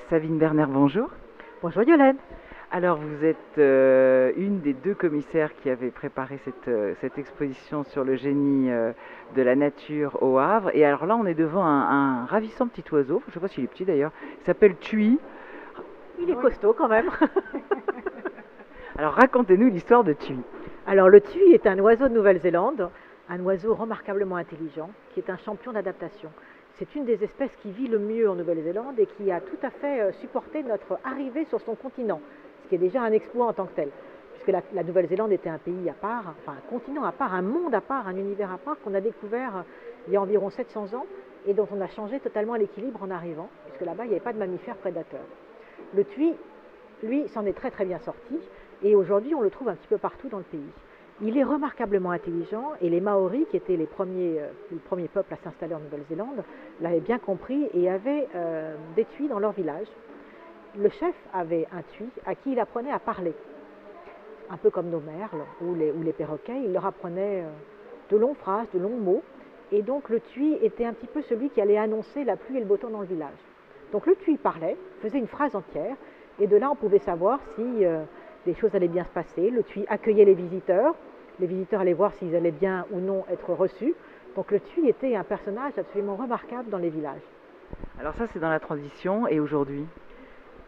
Sabine Berner, bonjour. Bonjour Yolène. Alors vous êtes une des deux commissaires qui avaient préparé cette exposition sur le génie de la nature au Havre. Et alors là, on est devant un ravissant petit oiseau, je ne sais pas s'il est petit d'ailleurs, il s'appelle Tui. Il est costaud quand même. Alors racontez-nous l'histoire de Tui. Alors le tui est un oiseau de Nouvelle-Zélande, un oiseau remarquablement intelligent, qui est un champion d'adaptation. C'est une des espèces qui vit le mieux en Nouvelle-Zélande et qui a tout à fait supporté notre arrivée sur son continent, ce qui est déjà un exploit en tant que tel, puisque la Nouvelle-Zélande était un pays à part, enfin un continent à part, un monde à part, un univers à part qu'on a découvert il y a environ 700 ans et dont on a changé totalement l'équilibre en arrivant, puisque là-bas il n'y avait pas de mammifères prédateurs. Le tui, lui, s'en est très très bien sorti et aujourd'hui on le trouve un petit peu partout dans le pays. Il est remarquablement intelligent et les Maoris, qui étaient les premiers peuples à s'installer en Nouvelle-Zélande, l'avaient bien compris et avaient des tuis dans leur village. Le chef avait un tui à qui il apprenait à parler, un peu comme nos merles ou les perroquets. Il leur apprenait de longues phrases, de longs mots. Et donc le tui était un petit peu celui qui allait annoncer la pluie et le beau temps dans le village. Donc le tui parlait, faisait une phrase entière, et de là on pouvait savoir si les choses allaient bien se passer. Le tui accueillait les visiteurs allaient voir s'ils allaient bien ou non être reçus. Donc le tui était un personnage absolument remarquable dans les villages. Alors ça c'est dans la transition et aujourd'hui?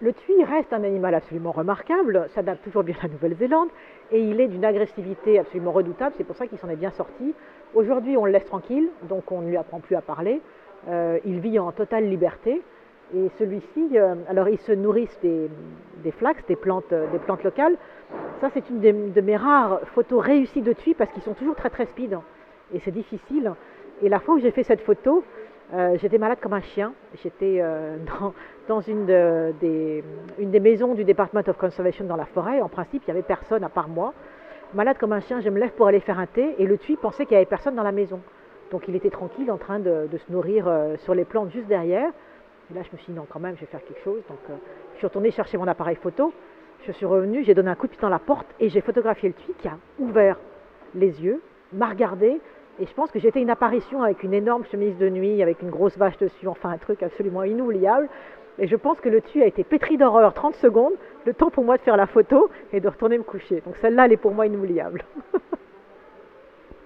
Le tui reste un animal absolument remarquable, s'adapte toujours bien à la Nouvelle-Zélande et il est d'une agressivité absolument redoutable, c'est pour ça qu'il s'en est bien sorti. Aujourd'hui on le laisse tranquille, donc on ne lui apprend plus à parler, il vit en totale liberté et celui-ci, alors ils se nourrissent des flax, des plantes locales. Ça c'est une de mes rares photos réussies de tui parce qu'ils sont toujours très très speed et c'est difficile. Et la fois où j'ai fait cette photo, j'étais malade comme un chien. J'étais dans une des maisons du Department of Conservation dans la forêt. En principe, il n'y avait personne à part moi. Malade comme un chien, je me lève pour aller faire un thé et le tui pensait qu'il n'y avait personne dans la maison. Donc il était tranquille en train de se nourrir sur les plantes juste derrière. Et là, je me suis dit non, quand même, je vais faire quelque chose. Donc je suis retournée chercher mon appareil photo. Je suis revenue, j'ai donné un coup de pied dans la porte et j'ai photographié le tui qui a ouvert les yeux, m'a regardé. Et je pense que j'étais une apparition avec une énorme chemise de nuit, avec une grosse vache dessus, enfin un truc absolument inoubliable. Et je pense que le tui a été pétri d'horreur 30 secondes, le temps pour moi de faire la photo et de retourner me coucher. Donc celle-là, elle est pour moi inoubliable.